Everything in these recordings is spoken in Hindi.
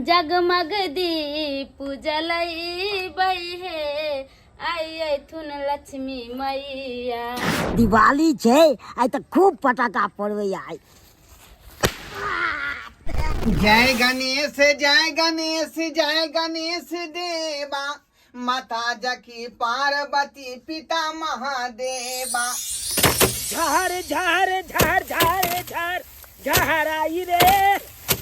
जगमग दीप जलई है आई थुन लक्ष्मी मैया। दिवाली छे आई तो खूब पटाखा फोड़वे आई। जय गणेश जय गणेश जय गणेश देवा, माता जकी पार्वती पिता महादेवा। झार झार झार झार झार झार आई रे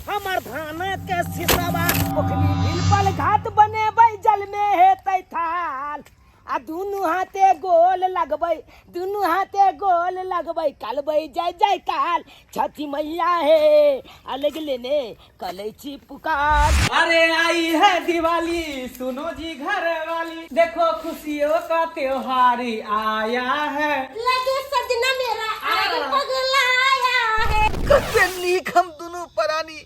हमर भाना के सिसवा ओखली बिलपल घाट बने भाई जल में है तैथाल आ दुनु हाथे गोल लगबै दुनु हाथे गोल लगबै कलबै जय जय काल छठी मैया है अलग लेने कलैची पुकार। अरे आई है दिवाली सुनो जी घर वाली, देखो खुशियों का त्योहार आया है। लगे सजना मेरा आग पगलाया है। कते नीक हम दोनों परानी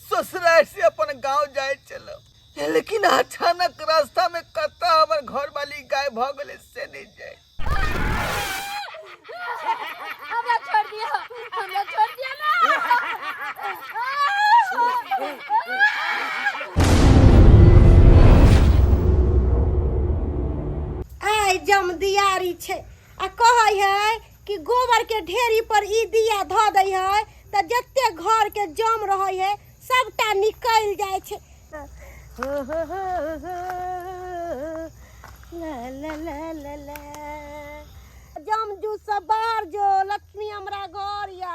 ससुराल से अपन गांव जाए चलो, लेकिन अचानक रास्ता में कत्ता हमर घर वाली गाय भाग गले से नहीं जाए। हमरा छोड़ दिया ना। आई जम दियारी छे आ कहै है कि गोबर के ढेरी पर ई दिया ध दै है त जत्ते घर के जम रहै है सबटा निकल जाय छे। ला ला ला ला ला जम जू सब बाहर जो लक्ष्मी हमरा घर या।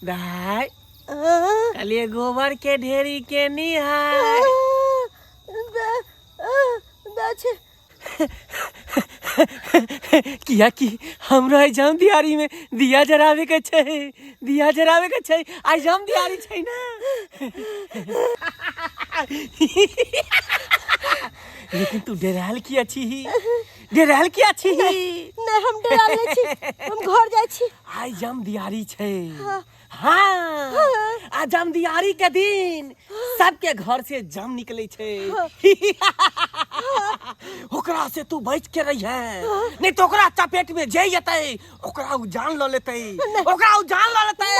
दाई कलिए गोबर के ढेरी के निहार किया कि हमरा एग्जाम दियारी में दिया जरावे के छै, दिया जरावे के छै, एग्जाम दियारी छै ना। लेकिन तू डराल की अच्छी ही, डराल की अच्छी ही। नहीं हम डराल नहीं छी, हम घर जाय छी। एग्जाम दियारी छै। हाँ आजम दियारी के दिन सबके घर से जम निकले छे। ओकरा से तू बच के रही है, नहीं तो ओकरा चपेट में जे जते ओकरा उ जान ल लेते, ओकरा उ जान ल लेते।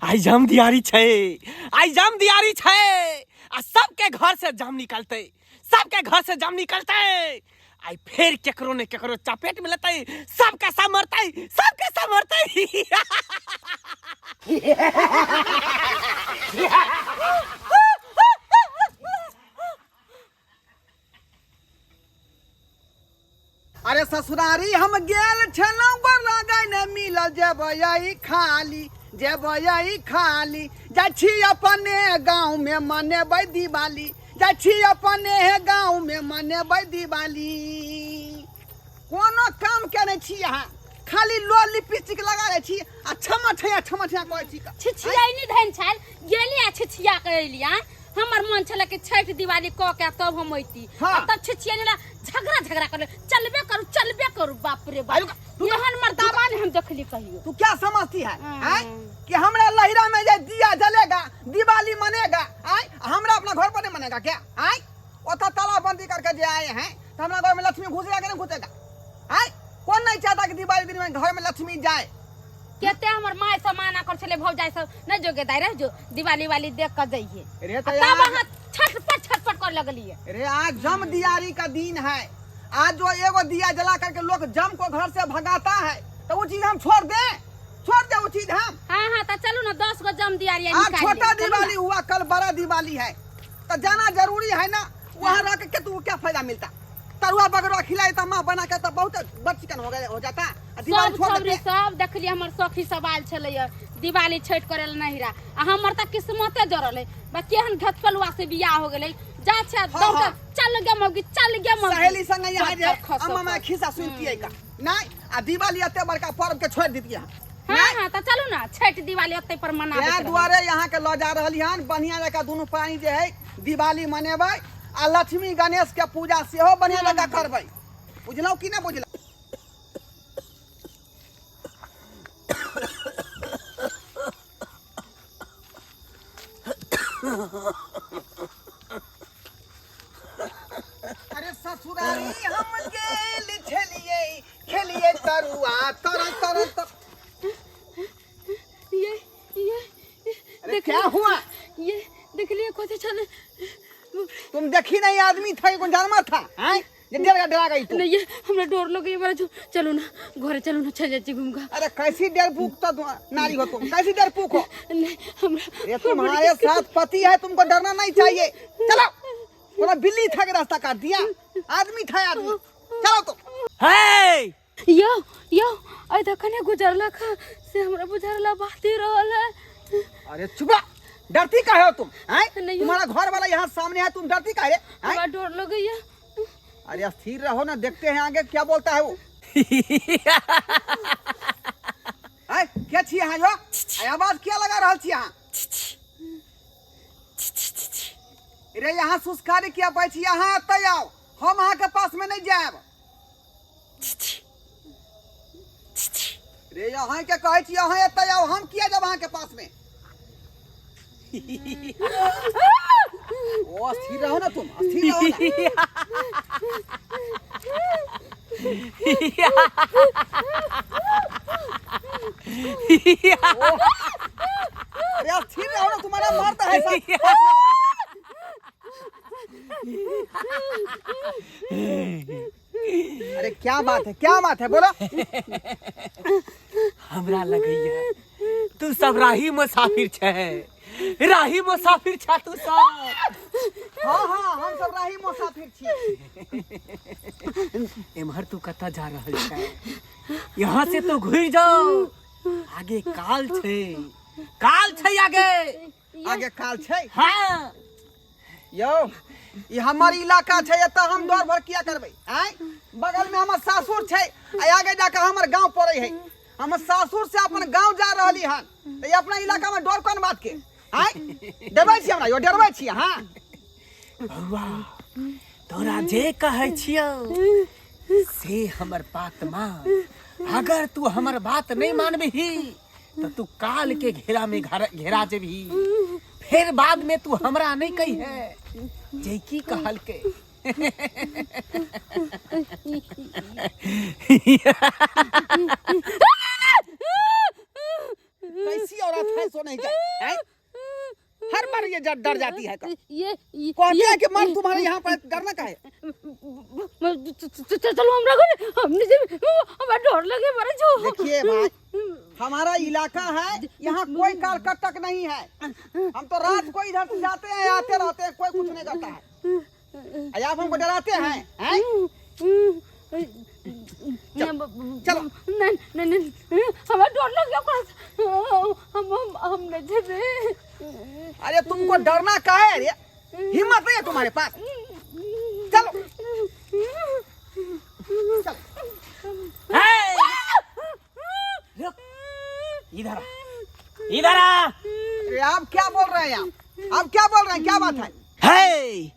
एग्जाम दियारी छै, एग्जाम दियारी छै आ सबके घर से जाम निकलते, सबके घर से जाम निकलते। आई फिर केकरो ने केकरो चपेट में लेते, सबके सब मरते, सबके सब मरते। अरे ससुरारी हम गेल छलौ बरगै न मिलल, जेबै खाली जेबै खाली जाइ छी अपने गाँव में मनेबै दिवाली, जाइ छी अपने गाँव में मनेबै दिवाली। कोनो काम करे छी यहाँ खाली लो लिपस्टिक लगा रे छी आ छमठिया छमठिया कहै छी। छिछियाई नहीं धन छाल गेली आ छिछिया के एलिया हमर मन छले कि छठ दिवाली क के तब हम अइती हाँ। तब छिछिया झगड़ा कर चलबे करू बाप रे बाप एहन मर्दावा ने हम देखली कहियो तू क्या समझती है हैं? कि हमरा लहिरा में जे दिया जलेगा दिवाली मनेगा आय हमरा अपना घर पर नहीं मनेगा क्या आय ओता तालाबंदी करके जे आए हैं तो हमरा घर में लक्ष्मी घुसेगा कि नहीं घुसेगा आय कौन नहीं चाहता कि दिवाली दिन में घर में लक्ष्मी जाए केते हमर माय सब माना कर छले भौजाई सब न जोगे दाई रह जो दिवाली वाली देख कर जाइए रे तो तब यार वहां छटपट कर लगलिए रे आज जम दियारी का दिन है आज जो एगो दिया जला करके लोग जम को घर से भगाता है तो वो चीज हम छोड़ दे वो चीज हम हां तो चलो ना 10 गो जम दियारी आज छोटा दिवाली हुआ कल बड़ा दिवाली है तो जाना जरूरी है ना वहाँ रह के तू क्या फायदा मिलता तरुआ बगरुआ खिलाई तो माँ बना के तो बहुत बचिकन हो जाता दिवाली छोड़ सब देते सब देखलिए हमर सखी सब आयल छले दिवाली छठ करे ला नहीं रहा हमर त किस्मते जरल है बा केहन घटकलुआ से बियाह हो गेलै जा छ हाँ। चल गे मौगी सहेली संग यहाँ जे अम्मा मैं खिस्सा सुनती है का नहीं आ दिवाली एते बड़का पर्व के छोड़ दीती है हां तो चलू ना छठ दिवाली ओते पर मनाबे यहाँ द्वारे यहाँ के लो जा रहली हन बढ़िया जगह दोनों प्राणी जे है दिवाली मनेबै आ लक्ष्मी गणेश के पूजा सेहो बढ़िया जगह करबै बुझलौ कि नहीं बुझलौ अरे ससुरारी हम गेल खेलिए तरुआ तर ये क्या हुआ ये देख लिए कोते चले तुम देखी नहीं आदमी था कौन जानवर था हैं जे डरा गई तू नहीं ये हमरा डर लगे बड़ा चलो ना घरे चलो ना चल जाती घूम का अरे कैसी डरपूक तो नारी हो तुम कैसी डरपूक हो नहीं हमरा ये तुम्हारे साथ पति है तुमको डरना नहीं चाहिए चलो पूरा बिल्ली था के रास्ता काट दिया आदमी था आदमी चलो तुम हे यो आई देखने गुजरला खा से हमरा बुझरला बाती रहल है अरे चुप रह डरती काहे हो तुम हैं नहीं। तुम्हारा घर वाला यहाँ सामने है तुम डरती काहे हैं हमरा डर लग गई है अरे स्थिर रहो ना देखते हैं आगे क्या बोलता है वो क्या छी यहाँ जो आवाज क्या लगा रहा छी यहाँ रे यहाँ सुस्कारी क्या पाई छी यहाँ आते आओ हम अहाँ के पास में नहीं जाएब रे यहाँ के कहे छी यहाँ आते आओ हम किया जब अहाँ के पास में ओ स्थिर रहो ना तुम स्थिर रहो ना अरे स्थिर रहो ना तुम्हारा मारता है अरे क्या बात है बोलो हमरा लगैया तू सब राही मुसाफिर छे राही मुसाफिर छा तू सब हाँ हम सब राही मुसाफिर छी एमहर तू कता जा रहल छे यहाँ से तो घुर जाओ आगे काल छे आगे काल छै हाँ यो ये हमार इलाका छै एत हम दौड़ भर किया करबै आय बगल में हमर सासुर छै आगे जाकर हमर गांव पड़े है हम सासुर से अपन गांव जा रहली हन तो ये अपना इलाका में डर कोन बात के आय डरबै छी हमरा यो डरबै छी हां बउआ तोरा जे कहै छियो से हमर बात मान अगर तू हमर बात नहीं मानबही तो तू काल के घेरा में घेरा जेबही फिर बाद में तू हमरा नहीं कही है जे की कहल के कैसी औरत है सो नहीं है हर बार ये डर जाती है ये कहती है कि मन तुम्हारे यहाँ पर डरना का है चलो हमरा घरे हमने जब हमरा डर लगे बड़े जो देखिए भाई हमारा इलाका है यहाँ कोई काल कटक नहीं है हम तो रात को इधर से जाते हैं आते रहते हैं कोई कुछ नहीं करता है आप हमको डराते हैं चलो नहीं हमरा डर लगे हमने जब अरे तुमको डरना का है अरे हिम्मत नहीं है तुम्हारे पास चलो इधर आ अरे आप क्या बोल रहे हैं आप अब क्या बोल रहे हैं, क्या बात है? हे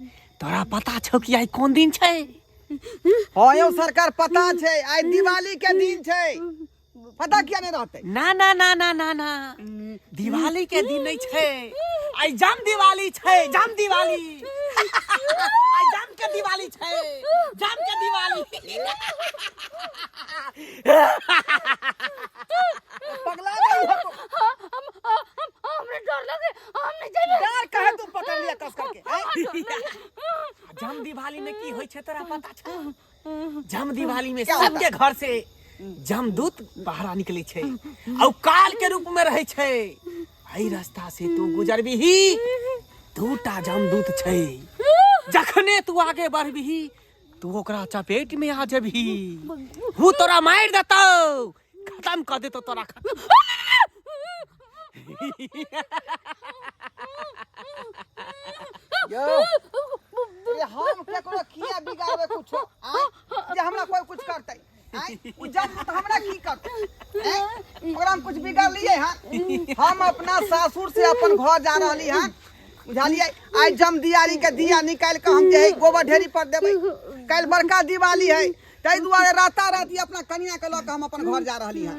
तोरा पता छौ कि आई कौन दिन छै? हाँ यो सरकार पता छै, आज दिवाली के दिन छै, पता क्या नहीं रहते? ना ना ना ना ना ना दिवाली के दिन नहीं छै, आई जम दिवाली छै, जम दिवाली आई जम के दिवाली छै, जम के दिवाली पगला गई हो तुम। हमने डर लगे, हमने जाने डर कहे तुम पकड़ लिया कस करके हैं? जम दिवाली में की होय छै तोरा पता छौ? जम दिवाली में क्या सबके घर से जमदूत बाहर निकले छै और काल के रूप में रहे छै। एहि रास्ता से तू गुजरबिही, दूटा जमदूत छै, जखने तू आगे बढ़बिही तू ओकरा चपेट में आ जबही, वो तोरा मार देतौ, खत्म कर देतौ तोरा। यो ये हम केकरो किया बिगाड़े कुछो आय जे हमरा कोई कुछ करतै आय उ जब तो हमरा की करतै हैं? ओकरा हम कुछ बिगाड़ लिए हां, हम अपना सासुर से अपन घर जा रहली हां, बुझालिए? आज जम दियारी के दिया निकाल के हम जे है गोबर ढेरी पर देबै, कल बड़का दिवाली है, तै दुआरे राता राती अपना कन्या के लऽ के हम अपन घर जा रहली हां।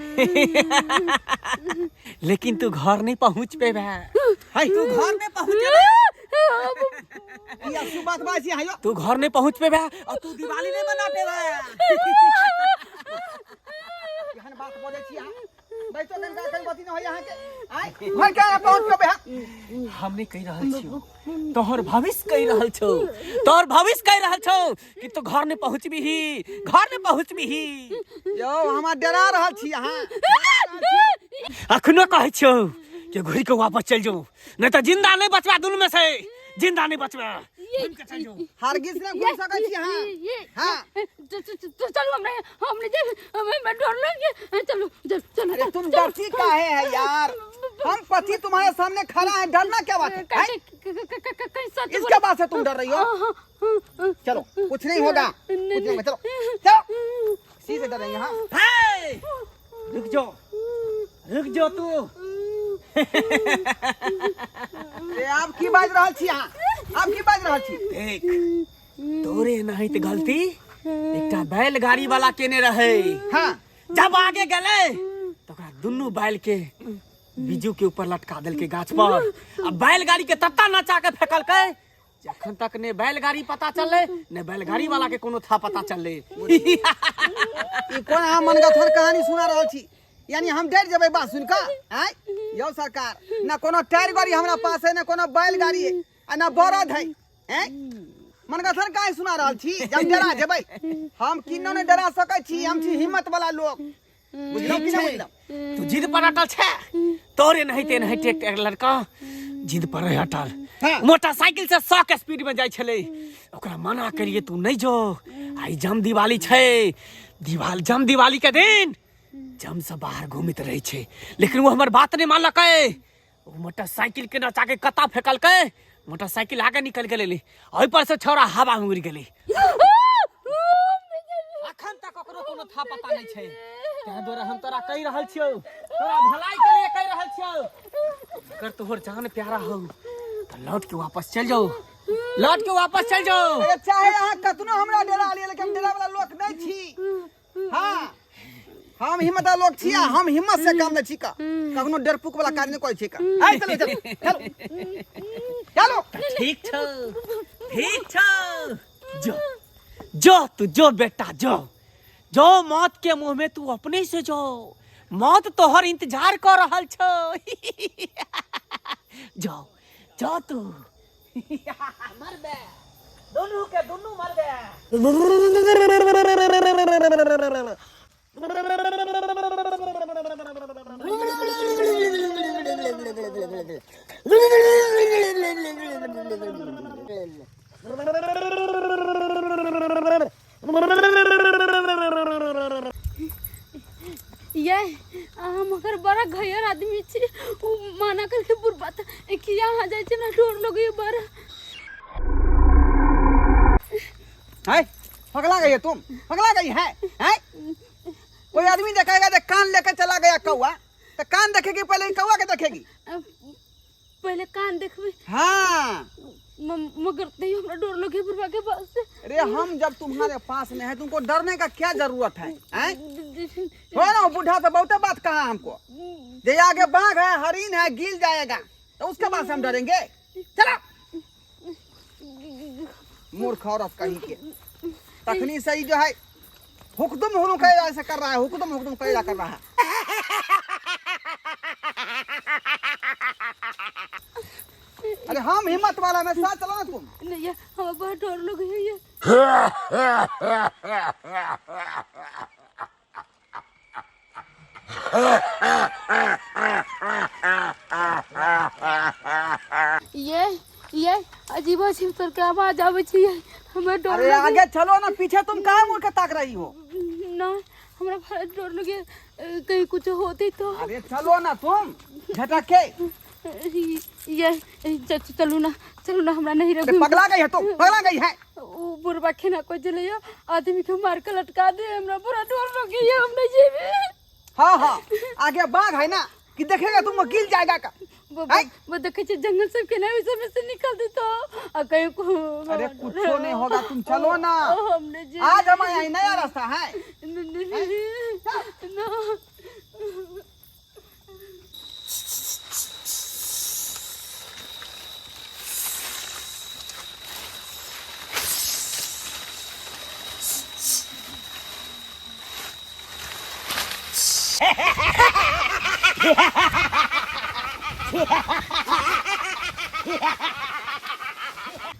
लेकिन तू घर नहीं पहुंच पेबे, है तू घर में पहुंचे ये बात बाजी है यो, तू घर नहीं पहुंच पेबे और तू दिवाली नहीं मना पेबे। यहन बात बोले छी हां, बैठो कन का कई बाती न होय यहां के आय घर के पहुंच के बे। हम नहीं कह रहल छियो, तोहर भविष्य कह रहल छौ, तोहर भविष्य कह रहल छौ कि तू घर नहीं पहुंचबिही, घर नहीं पहुंचबिही। यो हमरा डरा रहल छी यहां, अखनो कहै छौ कि घुरि के वापस चल जाओ, नहीं तो जिंदा नहीं बचबा, दुनू में से जिंदा नहीं बचबा, घुरि के चल जाओ। हरगिज ने घुम सकै छी यहां हां। चलो हमने मैं डर लगे, चलो चलो। अरे तुम डरती काहे है यार? हम पति तुम्हारे सामने खड़ा है, डरना क्या बात है? इसके बाद से तुम डर रही हो? चलो कुछ नहीं होगा, कुछ नहीं होगा, चलो चलो सीधे डर रही हां। हे रुक जाओ तू। अरे आप की बाज रहल छी यहां, आप की बाज रहल छी? देख तोरे नहीं तो गलती एकटा बैलगाड़ी वाला केने रहे, हां जब आगे गले तो ओकरा दुनू बैल के बिजू के ऊपर लटका देल के गाछ पर, अब बैलगाड़ी के तत्ता नचा के फेकल के, जखन तक ने बैलगाड़ी पता चलले ने बैलगाड़ी वाला के कोनो था पता चलले। ई कोन हम मनगथर कहानी सुना रहल छी? यानी हम डर जेबै बात सुन के आय? यो सरकार ना कोनो टायर गाड़ी हमरा पास है, ना कोनो बैलगाड़ी है, आ ना बरद है हैं? मनगथर काहे सुना रहल छी? जब डरा जेबै हम किन्नो ने डरा सकै छी, हम छी हिम्मत वाला लोग, बुझलो कि नहीं बुझलो? तू जिद पर अटल छे, तोरे नहीं ते नहीं टेक लड़का जिद पर अटल, मोटरसाइकिल से 100 के स्पीड में जाय छले, ओकरा मना करिए तू नहीं जो, आई जम दिवाली छे, जम दिवाली के दिन जम से बाहर घूमित रहे छे, लेकिन वो हमार बात नहीं मानलकै, वो मोटरसाइकिल के नचा के कता फेकल के, मोटरसाइकिल आगे निकल गेले, ओहि पर से छोरा हवा में उड़ गेले। अखन तक ओकरो कोनो था पता नहीं छे, तें द्वारा हम तोरा कहि रहल छियौ, तोरा भलाई के लिए कहि रहल छियौ, अगर तोहर जान प्यारा हो तो लौट के वापस चल जाओ, लौट के वापस चल जाओ। अरे चाहे अहाँ कतनो हमरा डरा लिए, लेकिन हम डरा वाला लोग नहीं छी। हाँ हम हिम्मत वाला लोग छी, हम हिम्मत से काम नहीं छी का, कखनो डरपुक वाला कार्य नहीं कोई छी का। आइ चलो चलो चलो चलो। ठीक छौ, ठीक छौ, जो जो तू जो बेटा जो, जो मौत के मुंह में तू अपने से जो, मौत तोहर इंतजार कर रहल छौ। जाओ जाओ तू। मर बे, दोनों के दोनों मर बे। ये हम अगर बड़ा घयर आदमी छी, उ माना करके बुरबात कि यहाँ जाय छै ना, डर लगे बड़ा। है पगला गई है तुम, पगला गई है हैं? कोई आदमी देखेगा जब कान लेके चला गया कौआ, तो कान देखेगी पहले कौआ के देखेगी? पहले कान देखबे हाँ मगर नहीं हमरा डर लगे बुढ़वा के पास से। अरे हम जब तुम्हारे पास में है तुमको डरने का क्या जरूरत है हैं? हो ना बूढ़ा तो बहुत बात कहा हमको। जे आगे बाघ है हरिन है गिल जाएगा तो उसके बाद से हम डरेंगे। चलो मूर्ख औरत कहीं के तखनी सही जो है हुक्म हुक्म कैला ऐसे कर रहा है हुक्म हुक्म कैला कर रहा है। अरे हम हिम्मत वाला में साथ चलो ना तुम। नहीं ये हमें बहुत डर लगे है ये। ये अजीब अजीब तरह के आवाज आवे छी हमें डर अरे आगे चलो ना पीछे तुम कहाँ मुड़ के ताक रही हो। ना हमरा बहुत डर लगे कहीं कुछ होती तो। अरे चलो ना तुम झटक के। ये चलू ना हमरा नहीं रखू। पगला गई है तुम पगला गई है। वो बुरबा खेना को चले आदमी के मार के लटका दे हमरा पूरा डर लगे ये हम नहीं जेबे। हाँ हाँ आगे बाघ है ना कि देखेगा तुम गिल जाएगा का। वो देखे जंगल सब के ना उसमें से निकल दे तो कहीं को। अरे कुछ नहीं होगा तुम चलो ना। हमने आज हमारे यहाँ नया रास्ता है। ना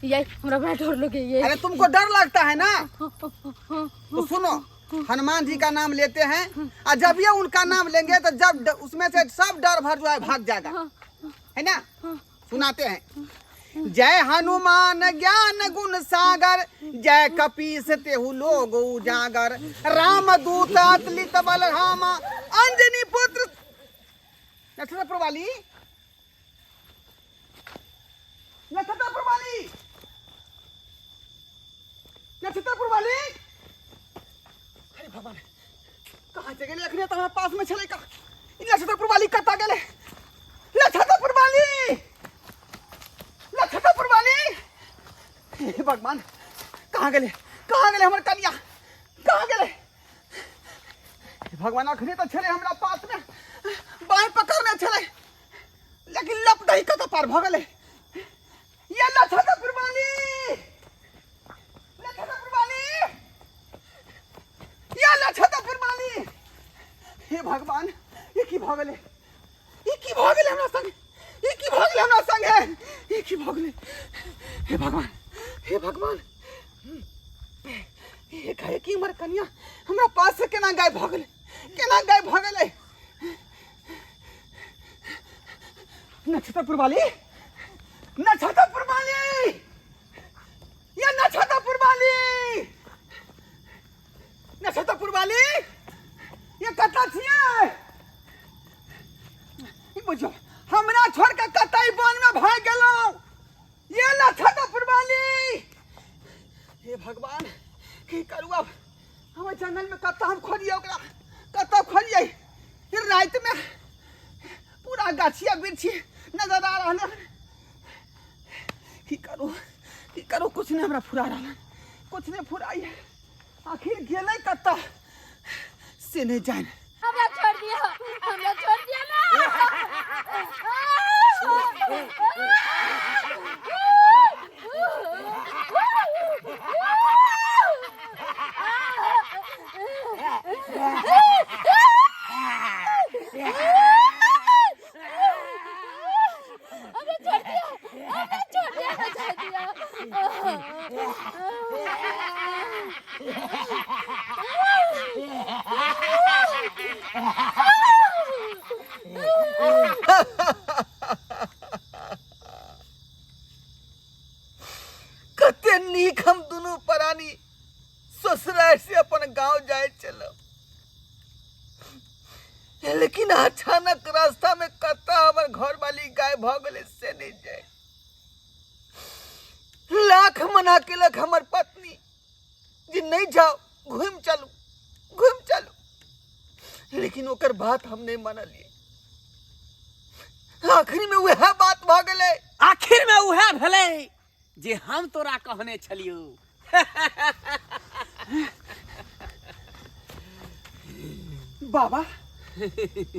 ये हमरा बड़ा डर लगे ये। अरे तुमको डर लगता है ना तो सुनो हनुमान जी का नाम लेते हैं और जब ये उनका नाम लेंगे तो जब उसमें से सब डर भर जो है भाग जाएगा है ना। सुनाते हैं जय हनुमान ज्ञान गुण सागर जय कपीस तेहु लोग उजागर राम दूत अतुलित बल रामा अंजनी पुत्र नक्षत्र वाली नक्षत्र वाली नक्षत्र वाली। अरे भगवान कहाँ से गेले अखने तो हमारे पास में चले का नक्षत्र वाली कता गेले नक्षत्र वाली नक्षत्र वाली। हे भगवान कहाँ गेले हमारे कन्या कहाँ गेले। भगवान अखने तो चले हमरा पास में बाएं पकड़ने चले लेकिन लप दही कता पार भगले ये नक्षत्र वाली या नक्षत्र वाली। हे भगवान ये की भगले हमरा संग ये की भगले हमरा संग है ये की भगले। हे भगवान ये कहे की हमर कन्या हमरा पास से केना गाय भगले नक्षत्र वाली ये नक्षत्र वाली ये कता छिए बुझो हमरा छोड़ के कतई वन में भाग गेलो ये नक्षत्र वाली। हे भगवान की करू अब हम जंगल में कता हम खोजिए ओकरा कता खोजिए रात में पूरा गाछिया बिरछी नजर आ रहा की करू कुछ नहीं हमरा फुरा रहा कुछ नहीं फुराई है आखिर गेले कता से नहीं जान। हमरा छोड़ दिया ना। कते नीक हम दोनों प्राणी ससुराल से अपन गांव जाए चलो लेकिन अचानक रास्ता में कता हमर घर वाली गाय भगले से नहीं जाए। लाख मना के लख हमर पत्नी जी नहीं जाओ घूम चलू लेकिन ओकर बात हम नहीं मान लिए आखिर में वह बात भ गेले। आखिर में उहे भेले जे हम तोरा कहने छलियो। बाबा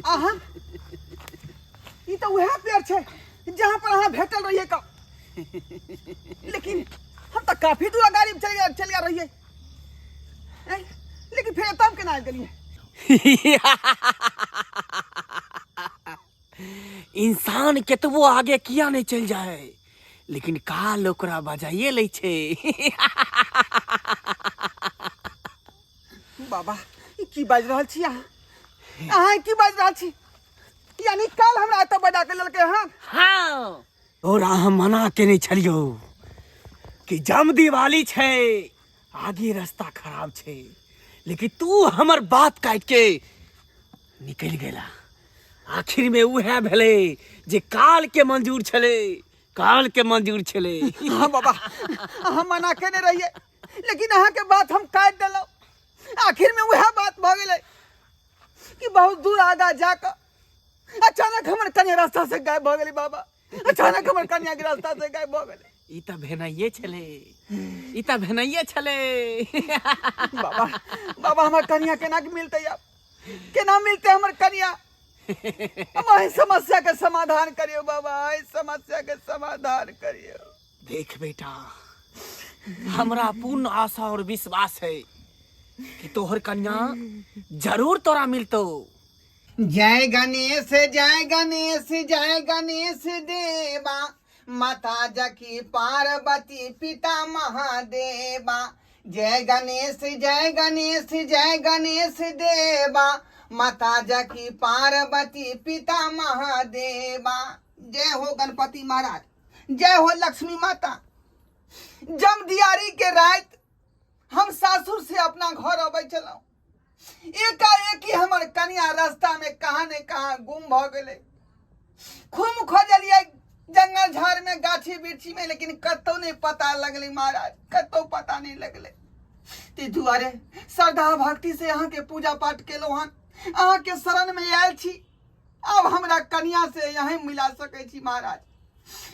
आहा ई तो वह पेड़ छे जहां पर अहाँ भेटल रहिए का। लेकिन हम तो काफी दूर गाड़ी में चल गया रहिए। लेकिन फिर तब केना आबि गेलिए? इंसान केतबो आगे किया नहीं चल जाए, लेकिन काल ओकरा बजाइए ले छे। बाबा ई की बाज रहल छी अहाँ? अहाँ की बाज रहल छी? यानी कल हमरा एतऽ बजा के ललके हन? हाँ, और हम मना के नहीं छलियो कि जम दिवाली छे, आगे रास्ता खराब छे, लेकिन तू हमर बात काट के निकल गेला। आखिर में उहे भेले जे काल के मंजूर छले, काल के मंजूर छले। हाँ बाबा अहाँ मना के नहीं रहिए, लेकिन अहाँ के बात हम काट देलो। आखिर में वह बात भ गेले कि बहुत दूर आगा जाकर अचानक हमर कन्या रास्ता से गायब भ गेली। बाबा अचानक हमर कन्या के रास्ता से गायब भ गेले। ई त भेनाइए छले, ई त भेनाइए छले। बाबा बाबा हमर कन्या केना के मिलते अब? केना मिलते हमर कन्या? हम इस समस्या के समाधान करियो बाबा, इस समस्या के समाधान करियो। देख बेटा, हमरा पूर्ण आशा और विश्वास है कि तोहर कन्या जरूर तोरा मिलतो। जय गणेश जय गणेश जय गणेश देवा, माता जकी पार्वती पिता महादेवा। जय गणेश जय गणेश जय गणेश देवा, माता जकी पार्वती पिता महादेवा। जय हो गणपति महाराज, जय हो लक्ष्मी माता। जम दियारी के रात हम सासुर से अपना घर अबै छलौ, एकाएक ही हमर कन्या रास्ता में कहाँ ने कहाँ गुम भ गेले। खूब खोजलिए जंगल झाड़ में, गाछी बिरछी में, लेकिन कतौ नहीं पता लगले महाराज, कतौ पता नहीं लगले। ते दुआरे श्रद्धा भक्ति से अहाँ के पूजा पाठ केलौ हन, अहाँ के शरण में आयल छी। अब हमरा कन्या से यहीं मिला सकै छी महाराज,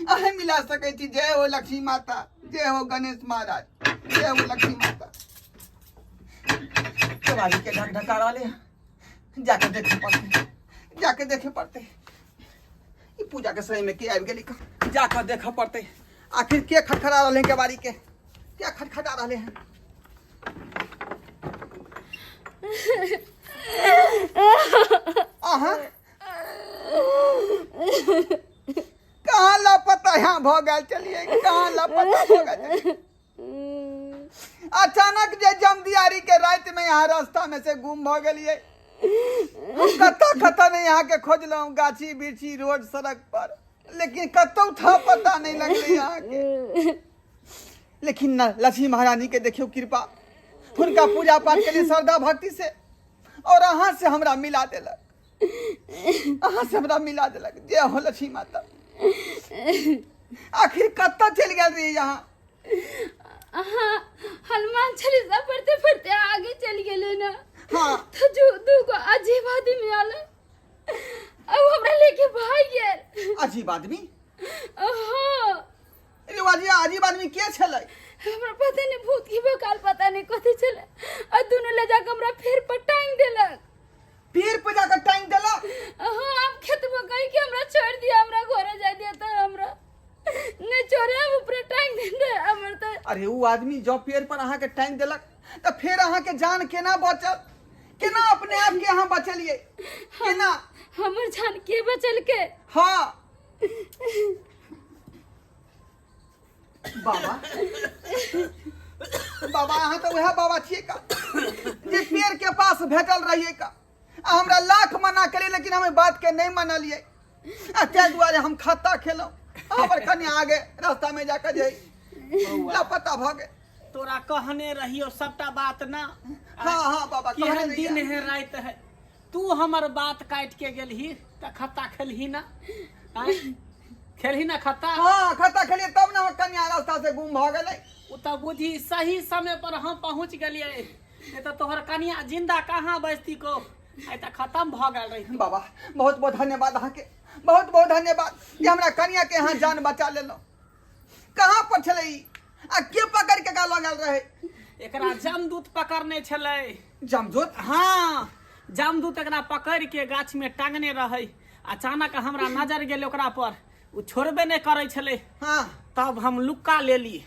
अहीं मिला सकै छी। जय हो लक्ष्मी माता, जय हो गणेश महाराज, जय हो लक्ष्मी माता। कवाली के ढक ढका वाले जाके देखे पड़ते, जाके देखे पड़ते। ये पूजा के समय में के आबि गेली का? जाकर देखे पड़ते आखिर के खटखटा रहे के बारी के, क्या खटखटा रहे हैं? आहा कहाँ लापता यहाँ भ गेल? चलिए कहाँ लापता भ गेल? अचानक जे जमदियारी के रात में यहाँ रास्ता में से गुम भ गेलिए। कत्ता नहीं यहाँ के खोजलौ, गाछी बिरछी रोड सड़क पर, लेकिन कतौ था पता नहीं लगले यहाँ के। लेकिन न लक्ष्मी महारानी के देखियो कृपा, उनका पूजा पाठ के लिए श्रद्धा भक्ति से, और अहाँ से हमरा मिला देलक, अहाँ से हमरा मिला देलक। जय हो लक्ष्मी माता। आखिर कत्ता चल गए रही यहाँ? हनुमान चालीसा पढ़ते पढ़ते आगे चल गेले ना। हाँ तो जो दूगो अजीब आदमी आले, अब हमरा लेके भाग गेल। अजीब आदमी? हाँ अरे अजीब आदमी के छलै? हमरा पता नहीं, भूत की बकाल पता नहीं कथी चले, और दोनों ले जाकर हमरा फेर पर टांग देलक। पेड़ पे जाकर टांग देलक? हाँ आप खेतबो कहि के हमरा छोड़ दिया, हमरा घरे जाय दिया तो हमरा नहीं छोड़े, हम ऊपर टांग दे हमर तो। अरे वो आदमी जो पेड़ पर अहाँ के टांग देलक, तो फिर अहाँ के जान केना बचल? केना अपने आप के अहाँ बचलिए? केना हमर जान के बचल के? हाँ बाबा, बाबा अहाँ तो वह बाबा छिए का जे पेड़ के पास भेटल रहिए का? हमरा लाख मना करे, लेकिन हमें बात के नहीं मानलिए। ताहि दुआरे हम खत्ता खेलौ, हमर कन्या आगे रास्ता में जाकर जाई लापता भ गए। तोरा कहने रहियो सबटा बात ना। हाँ हाँ बाबा, केहन दिन है रात है, तू हमर बात काट के गेलही त खत्ता खेलही ना? खेलही ना खत्ता? हाँ खत्ता खेलिए, तब ना कन्या रास्ता से गुम भ गेलै। उ त बुझी सही समय पर हम पहुंच गेलिए, नहीं तो तोहर कन्या जिंदा कहाँ बचती को, आई त खत्म भ गेल रही। बाबा बहुत बहुत धन्यवाद अहाँ के, बहुत बहुत धन्यवाद जे हमरा कन्या के यहाँ जान बचा लेलो। कहाँ पर छले ई आ के पकड़ के लऽ गेल रहे? एकरा जमदूत पकड़ने छलै। जमदूत? हाँ, जमदूत एकरा पकड़ के गाछ में टांगने रहे। अचानक हमरा नजर गेल ओकरा पर, उ छोड़बे नहीं करे छले। हाँ, तब हम लुक्का ले ली,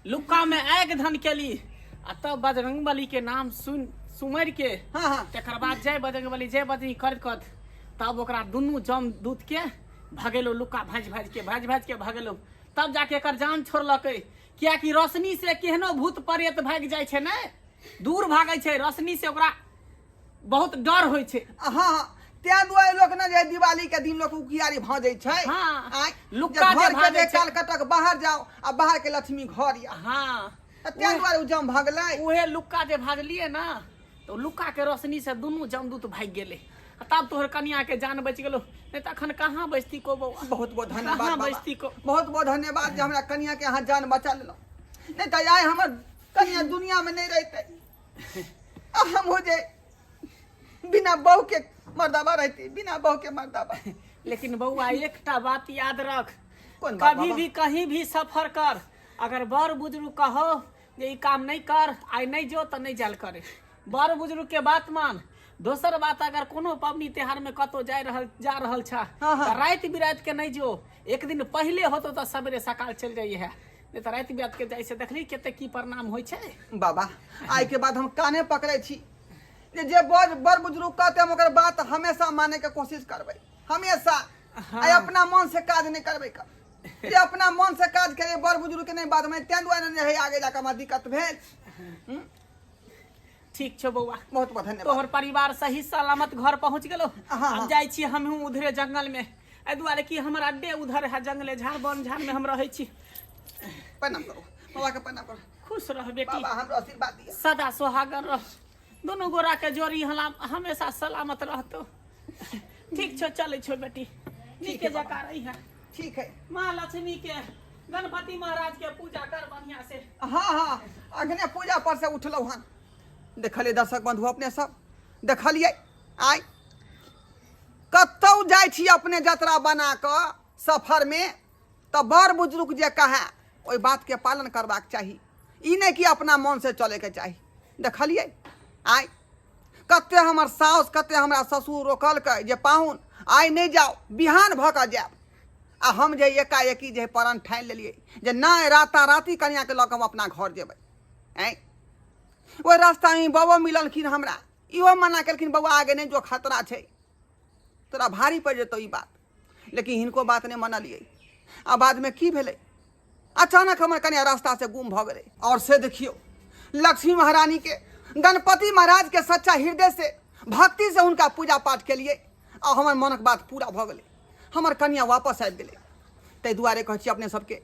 लुक्का में आग धन केली आ तब बजरंगबली के नाम सुमर के हाँ, हाँ। तकर बाद जय बजरंगबली जय बजरंगी करत तब ओकरा दुनू जमदूत के भगेलो, लुक्का भाज के भगेलो। तब जाके एकर जान छोड़लकै। किया कि रोशनी से केहनो भूत प्रेत भाग जाय छै ने, दूर भागे छै। रोशनी से ओकरा बहुत डर होय छै। हाँ, हाँ। त्या दुआरे लोग न जे दिवाली के दिन लोग उकियारी भाजै छै। हाँ, आय, लुक्का जे घर जे के भाजै जे छै। काल कटक बाहर जाओ आ बाहर के लक्ष्मी घर या। हाँ, त्या दुआरे उ जम भगलै। उहे लुक्का जे भाजलिए ना तो लुक्का के रोशनी से दुनू जमदूत भाग गेले। तब तोहर कन्या के जान बच गेलो, नहीं तो अखन कहाँ बचती को बउआ। बहुत बहुत धन्यवाद कहाँ बाबा। बचती को। बहुत बहुत धन्यवाद जे हमरा कन्या के यहाँ जान बचा लेलो। नहीं तो आय हमर कन्या दुनिया में नहीं रहते। हम हो जे बिना बहू के मर्दाबा रहती, बिना बहू के मर्दाबा। लेकिन बउआ एकटा बात याद रख, कौन बात कभी बाबा? भी कहीं भी सफर कर, अगर बड़ बुजुर्ग कहो जे ई काम नहीं कर, आई नहीं जो तो नहीं जाल करे। बड़ बुजुर्ग के बात मान। दोसर बात, अगर कोनो पबनी त्योहार में कतो जा रहल छा हाँ, हाँ। तो रात बिरात के नहीं जो, एक दिन पहले होतो तो सवेरे सकाल चल जाइए है, नहीं तो रात बिरात के जाय से देखली कते की परिणाम होय छै। बाबा आय के बाद हम काने पकड़े छी जे बड़ बुजुर्ग कहते हम ओकर बात हमेशा माने के कोशिश करबै, हमेशा। हाँ। आय अपना मन से काज नहीं करबै कर। जे अपना मन से काज करे बड़ बुजुर्ग के नहीं बात में त्या दुआरे नहीं आगे जाकर हमरा दिक्कत भेल। ठीक छो बउआ, बहुत बहुत धन्यवाद। तोहर परिवार सही सलामत घर पहुंच गेलो। हाँ। हम जाय छी हमहू उधरे जंगल में, ए दुआरे कि हमर अड्डे उधर है जंगले, झाड़ बन झाड़ में हम रहै छी। प्रणाम करो बाबा के, प्रणाम करो। खुश रह बेटी, बाबा हमरो आशीर्वाद दिया। सदा सुहागन रह, दोनों गोरा के जोड़ी हमेशा सलामत रहतो। ठीक छो, चले छो बेटी, ठीक के है जका रही है। ठीक है। माँ लक्ष्मी के, गणपति महाराज के पूजा कर बढ़िया से। हाँ, हाँ। अखने पूजा पर से उठलो हन। देखलिए दर्शक बंधु अपने सब देखलिए आय कतौ जाय छी अपने यात्रा बना क सफर में, तो बड़ बुजुर्ग जे कहे ओई बात के पालन करबाक चाही। ई नहीं कि अपना मन से चले के चाही। देखलिए आय कते हमर साउस कते हमरा ससुर रोकल के जे पाहुन आय नहीं जाओ, बिहान भ क जाब। आ हम जे एकाएकी जे प्रण ठानि लेलिए जे नहीं राताराती कन्या के लऽ कऽ हम अपना घर जेबै। आय ओहि रास्ता में बाबा मिललखिन हमरा, इहो मना केलखिन बउआ आगे नहीं जो खतरा छै, तोरा भारी पड़ जेतौ ई बात। लेकिन हिनको बात नहीं मनलिए। आ बाद में की भेलै, अचानक हमर कन्या रास्ता से गुम भ गेलै। और से देखियो लक्ष्मी महारानी के, गणपति महाराज के सच्चा हृदय से भक्ति से हुनका पूजा पाठ केलिए आ हमर मनक बात पूरा भ गेलै। हमर कन्या वापस आबि गेलै। ताहि दुआरे कहै छी अपने सबके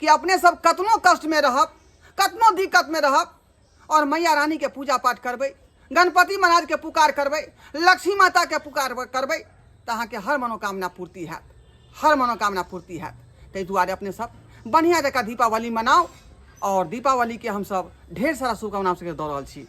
कि अपने सब कतनो कष्ट में रहब, कतनो दिक्कत में रहब, और मैया रानी के पूजा पाठ करबै, गणपति महाराज के पुकार करबै, लक्ष्मी माता के पुकार करबै, तो अहाँके हर मनोकामना पूर्ति हैत, हर मनोकामना पूर्ति हैत। ताहि दुआरे अपने सब बढ़िया जकाँ दीपावली मनाओ, और दीपावली के हम सब ढेर सारा शुभकामना सबके दऽ रहल छी।